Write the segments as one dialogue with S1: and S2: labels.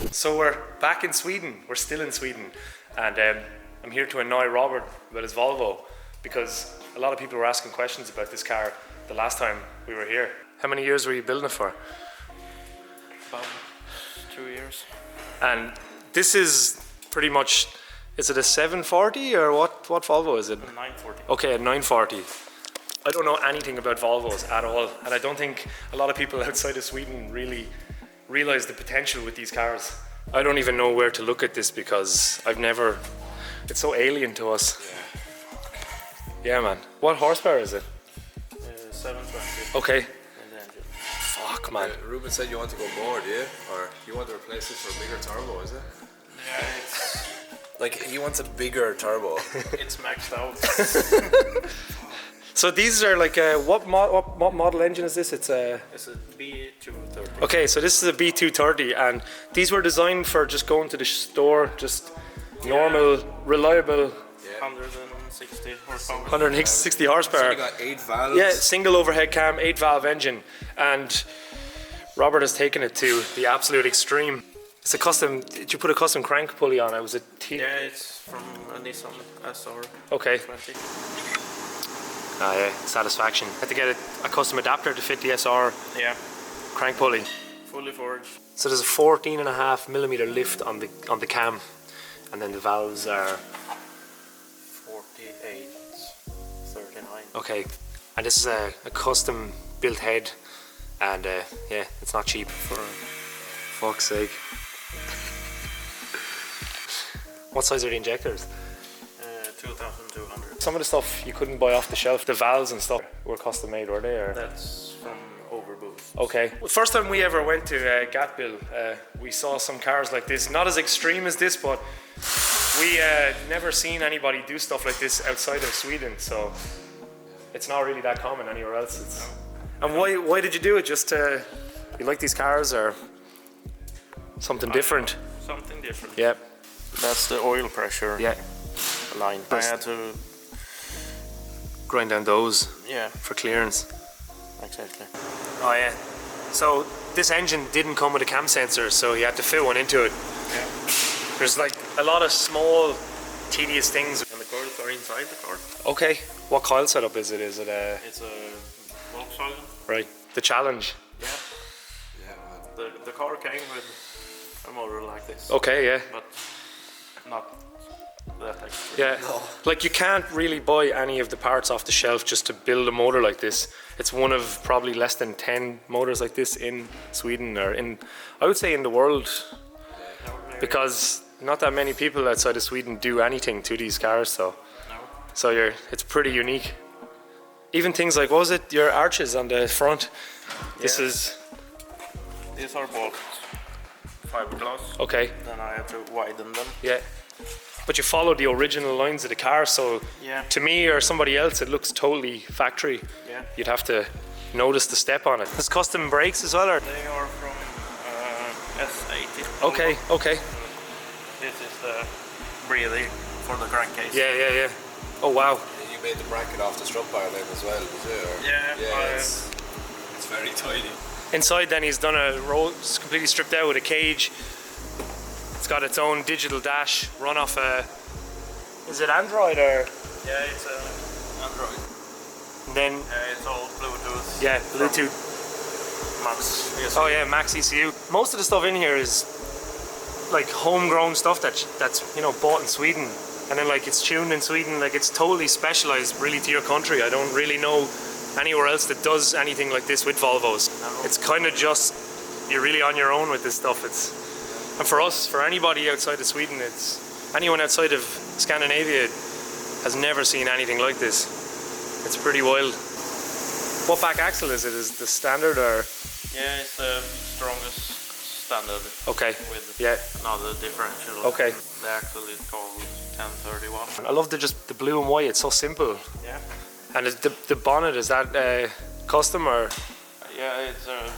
S1: So we're back in Sweden. We're still in Sweden, and I'm here to annoy Robert about his Volvo because a lot of people were asking questions about this car the last time we were here. How many years were you building it for?
S2: About 2 years.
S1: And this is pretty much, is it a 740 or what Volvo is it?
S2: A 940.
S1: Okay, a 940. I don't know anything about Volvos at all, and I don't think a lot of people outside of Sweden really realize the potential with these cars. I don't even know where to look at this because it's so alien to us. Yeah, man. What horsepower is it?
S2: 720.
S1: Okay.
S2: In the engine.
S1: Fuck, man.
S3: Ruben said you want to go more, do you? Or you want to replace this for a bigger turbo, is it?
S2: Yeah, it's
S3: Like, he wants a bigger turbo.
S2: it's maxed out.
S1: So these are like what model engine is this? It's a
S2: B230.
S1: Okay, so this is a B230, and these were designed for just going to the store, just normal, reliable.
S2: 160 horsepower.
S1: 160
S3: So
S1: horsepower.
S3: you got 8 valves.
S1: Yeah, single overhead cam, 8 valve engine, and Robert has taken it to the absolute extreme. It's a custom. Did you put a custom crank pulley on it? Was it
S2: Yeah, it's from a Nissan SR.
S1: Okay.
S2: 20.
S1: Ah, yeah, satisfaction. Had to get a custom adapter to fit the SR
S2: Yeah,
S1: crank pulley.
S2: fully forged.
S1: So there's a 14.5mm lift on the cam, and then the valves are
S2: 48, 39.
S1: okay. And this is a custom built head, and yeah, it's not cheap. For fuck's sake. What size are the injectors?
S2: 2,200.
S1: Some of the stuff you couldn't buy off the shelf. The valves and stuff were custom made, were they? Or?
S2: That's from Overboost.
S1: Okay. Well, first time we ever went to Gatbill, we saw some cars like this. Not as extreme as this, but we never seen anybody do stuff like this outside of Sweden. So it's not really that common anywhere else. And why did you do it? Just you like these cars or something different?
S2: Something different.
S1: Yeah.
S2: That's the oil pressure
S1: Yeah.
S2: line. I had to.
S1: Grind down those
S2: Yeah,
S1: for clearance.
S2: exactly.
S1: Oh yeah. So this engine didn't come with a cam sensor, so you had to fit one into it.
S2: Yeah.
S1: There's like a lot of small, tedious things.
S2: And the coils are inside the car.
S1: Okay. What coil setup is it? Is it a
S2: It's a Volkswagen.
S1: right? The Challenge.
S2: Yeah.
S3: Yeah, man.
S2: The car came with a motor like this.
S1: Okay. Yeah.
S2: But not that extra.
S1: Yeah.
S3: No.
S1: Like you can't really buy any of the parts off the shelf just to build a motor like this. It's one of probably less than 10 motors like this in Sweden, or I would say in the world, because not that many people outside of Sweden do anything to these cars.
S2: No.
S1: So it's pretty unique. Even things like, what was it, your arches on the front? This
S2: Yeah.
S1: is
S2: These are both fiberglass.
S1: okay.
S2: Then I had to widen them.
S1: Yeah. But you follow the original lines of the car, so
S2: Yeah.
S1: to me or somebody else, it looks totally factory.
S2: Yeah.
S1: You'd have to notice the step on it. There's custom brakes as well, or?
S2: They are from S80.
S1: Okay, okay.
S2: This is the breather for the crankcase.
S1: Yeah. Oh wow.
S3: You made the bracket off the strut bar then as well, did you? Or?
S2: Yeah,
S3: Yeah, it's very tidy.
S1: Inside then he's done a roll, it's completely stripped out with a cage. It's got its own digital dash, run off a, is it Android or?
S2: Yeah, it's Android.
S1: And then,
S2: It's all Bluetooth.
S1: yeah, Bluetooth.
S2: Max. Yes.
S1: Oh yeah, Max ECU. Most of the stuff in here is like homegrown stuff that's bought in Sweden, and then like it's tuned in Sweden. Like it's totally specialized really to your country. I don't really know anywhere else that does anything like this with Volvos.
S2: No.
S1: It's kind of just, you're really on your own with this stuff. And for us, for anybody outside of Sweden, anyone outside of Scandinavia has never seen anything like this. It's pretty wild. What back axle is it? Is it the standard or?
S2: Yeah, it's the strongest standard.
S1: Okay.
S2: With
S1: Yeah.
S2: another differential.
S1: Okay.
S2: The axle is called 1031.
S1: I love the blue and white. It's so simple.
S2: Yeah.
S1: And the bonnet, is that custom or?
S2: Yeah, it's a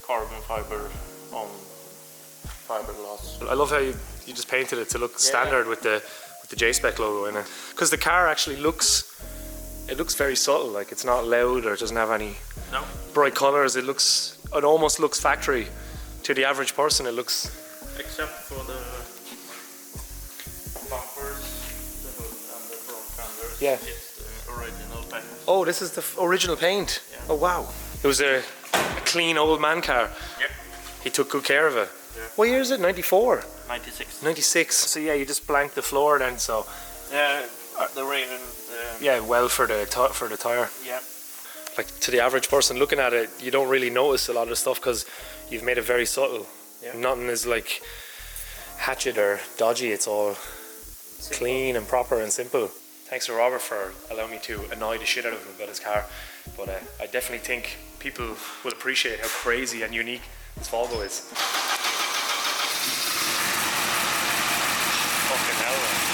S2: carbon fiber on fiberglass.
S1: I love how you just painted it to look standard with the J-Spec logo in it. Because the car actually looks very subtle. Like it's not loud or doesn't have any
S2: No.
S1: bright colors. It almost looks factory. To the average person, it looks
S2: except for the bumpers, the hood and the front fenders.
S1: Yeah.
S2: It's the original paint.
S1: Oh, this is the original paint.
S2: Yeah.
S1: Oh wow. It was a clean old man car.
S2: Yep.
S1: He took good care of it.
S2: Yeah.
S1: What year is it? 94?
S2: 96.
S1: 96. So yeah, you just blanked the floor then, so
S2: Yeah, the rail.
S1: yeah, well for the tire.
S2: Yeah.
S1: Like to the average person looking at it, you don't really notice a lot of stuff because you've made it very subtle.
S2: Yeah.
S1: Nothing is like hatchet or dodgy. It's all clean and proper and simple. Thanks to Robert for allowing me to annoy the shit out of him about his car. But I definitely think people will appreciate how crazy and unique this Volvo is. Fucking hell, man.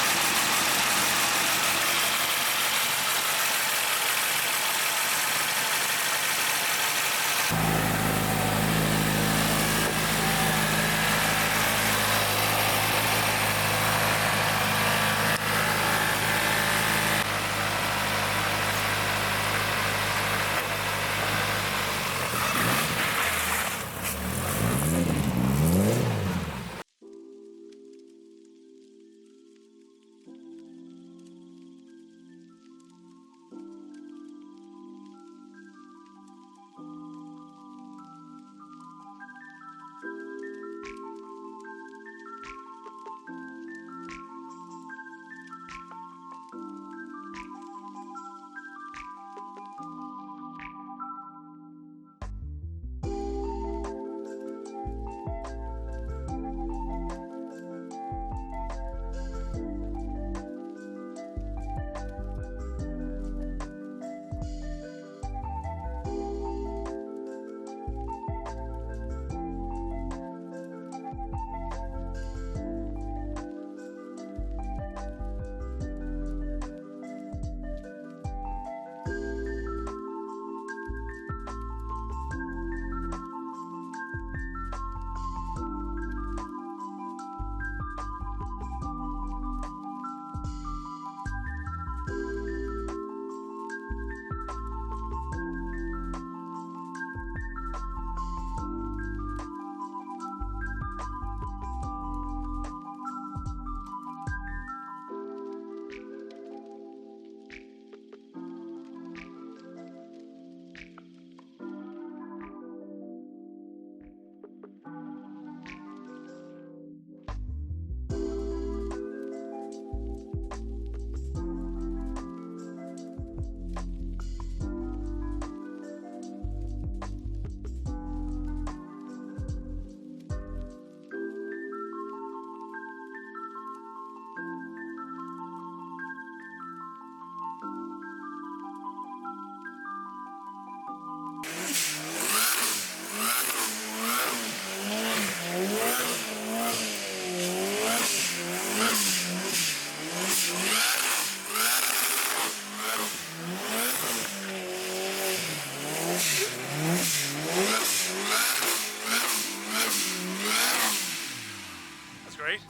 S1: Great.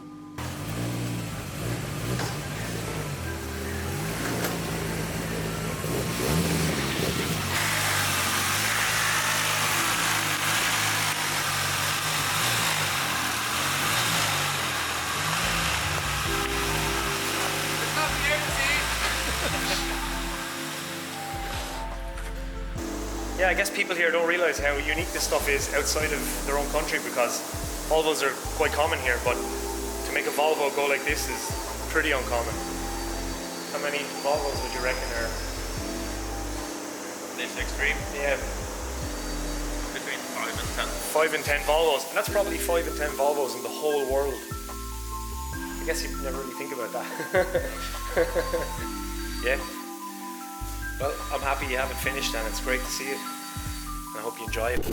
S1: Yeah, I guess people here don't realise how unique this stuff is outside of their own country because Volvos are quite common here, but to make a Volvo go like this is pretty uncommon. How many Volvos would you reckon are?
S2: This extreme?
S1: Yeah.
S2: Between 5 and 10.
S1: 5 and 10 Volvos, and that's probably 5 and 10 Volvos in the whole world. I guess you never really think about that. Yeah. Well, I'm happy you haven't finished and it's great to see you. And I hope you enjoy it.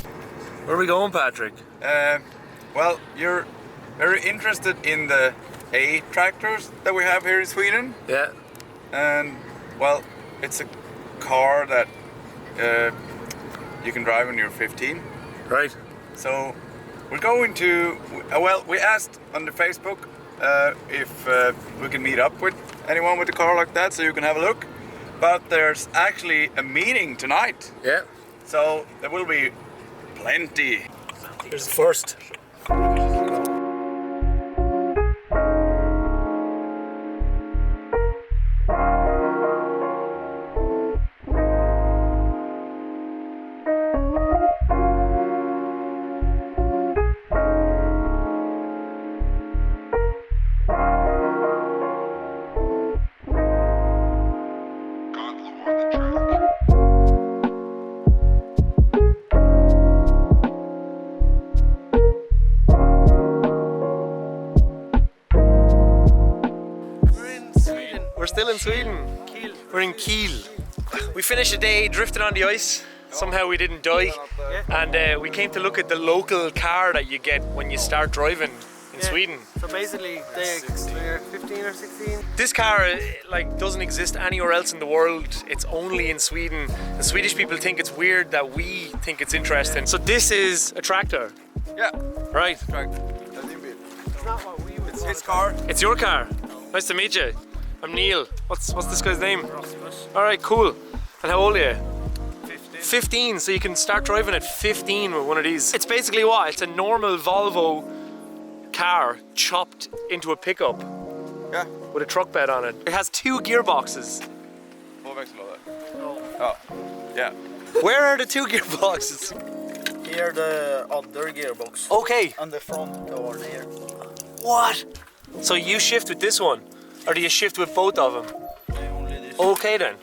S1: Where are we going, Patrick?
S3: Well, you're very interested in the A-Tractors that we have here in Sweden.
S1: Yeah.
S3: And, well, it's a car that you can drive when you're 15.
S1: Right.
S3: So, we're going to, well, we asked on the Facebook if we can meet up with anyone with a car like that so you can have a look. But there's actually a meeting tonight.
S1: Yeah.
S3: So, there will be plenty.
S1: Here's the first. still in Sweden.
S2: Kiel.
S1: We're in Kiel. We finished the day drifting on the ice. Somehow we didn't die. And we came to look at the local car that you get when you start driving in Sweden.
S2: So basically, they're 15 or 16.
S1: This car like doesn't exist anywhere else in the world. It's only in Sweden. The Swedish people think it's weird that we think it's interesting. So this is a tractor.
S3: Yeah,
S1: Right.
S3: tractor.
S2: It's not what we would
S3: It's
S2: call
S3: his
S2: it.
S3: car.
S1: It's your car. Nice to meet you. I'm Neil. What's this guy's name?
S2: Rasmus.
S1: All right, cool. And how old are you?
S2: 15.
S1: 15, so you can start driving at 15 with one of these. It's basically what? It's a normal Volvo car chopped into a pickup
S3: Yeah.
S1: with a truck bed on it. It has 2 gearboxes.
S3: Oh, yeah.
S1: Where are the 2 gearboxes?
S2: Here the other gearbox.
S1: Okay.
S2: On the front door there.
S1: What? So you shift with this one? Or do you shift with both of them?
S2: Only this.
S1: Okay then.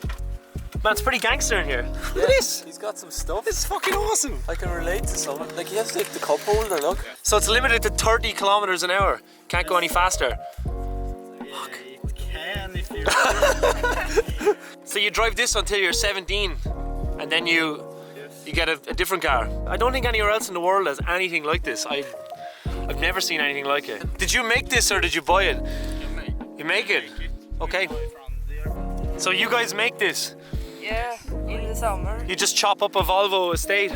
S1: Man, it's pretty gangster in here. Look at this.
S4: He's got some stuff.
S1: This is fucking awesome.
S4: I can relate to some. Like he has like the cup holder, look.
S1: So it's limited to 30 kilometers an hour. Can't go any faster.
S2: Yeah, you can if you.
S1: So you drive this until you're 17 and then you get a different car. I don't think anywhere else in the world has anything like this. I've never seen anything like it. Did you make this or did you buy it? You make it? Okay. So you guys make this?
S5: Yeah, in the summer.
S1: You just chop up a Volvo estate?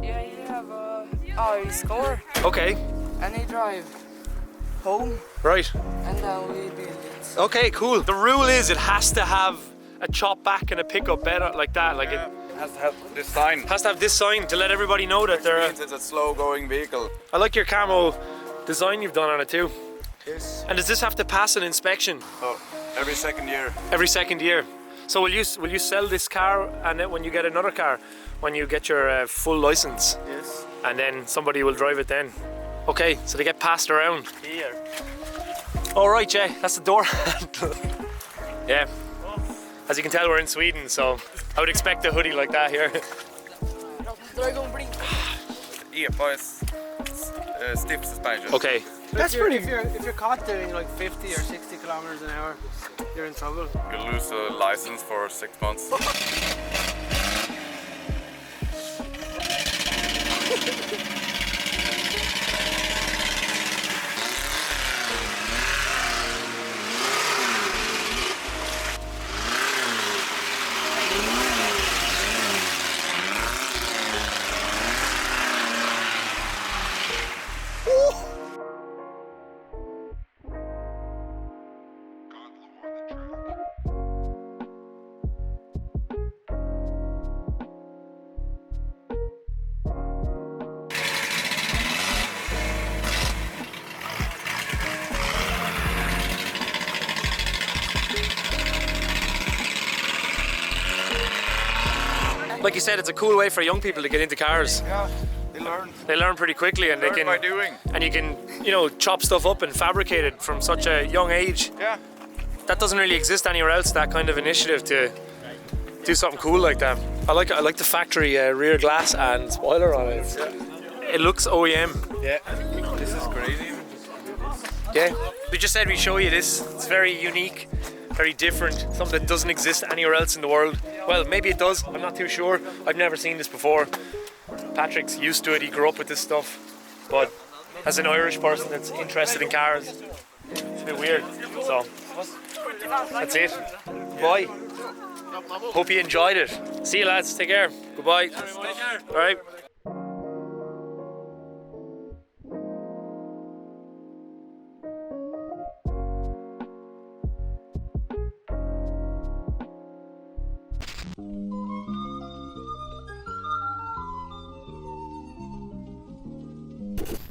S5: Yeah, you have a ice car
S1: Okay,
S5: and you drive home
S1: right.
S5: and then we build it.
S1: Okay, cool. The rule is it has to have a chop back and a pickup bed like that. Like
S3: Yeah.
S1: it
S3: Has to have this sign.
S1: has to have this sign to let everybody know that they're.
S3: Means it's a slow-going vehicle.
S1: I like your camo design you've done on it too.
S3: Yes.
S1: And does this have to pass an inspection
S3: Oh, every second year.
S1: every second year? So will you sell this car and then when you get another car, when you get your full license,
S2: Yes.
S1: and then somebody will drive it then? Okay, so they get passed around.
S2: Here.
S1: All right, Jay, that's the door handle. Yeah. As you can tell, we're in Sweden, so I would expect a hoodie like that here.
S3: E-boys. Stiff suspension.
S1: Okay.
S2: That's pretty. If you're caught doing like 50 or 60 kilometers an hour, you're in trouble.
S3: You lose a license for 6 months.
S1: Like you said, it's a cool way for young people to get into cars.
S3: Yeah, they learn.
S1: They learn pretty quickly, and they
S3: Learn
S1: can
S3: by doing.
S1: and you can, chop stuff up and fabricate it from such a young age.
S3: Yeah.
S1: That doesn't really exist anywhere else. That kind of initiative to do something cool like that. I like the factory rear glass and spoiler on it. It looks OEM.
S3: Yeah. This is crazy.
S1: Yeah. We just said we'd show you this. It's very unique, very different, something that doesn't exist anywhere else in the world. Well, maybe it does, I'm not too sure. I've never seen this before. Patrick's used to it, he grew up with this stuff. But as an Irish person that's interested in cars, it's a bit weird. So, that's it. Bye. Hope you enjoyed it. See you lads, take care. Goodbye. All right.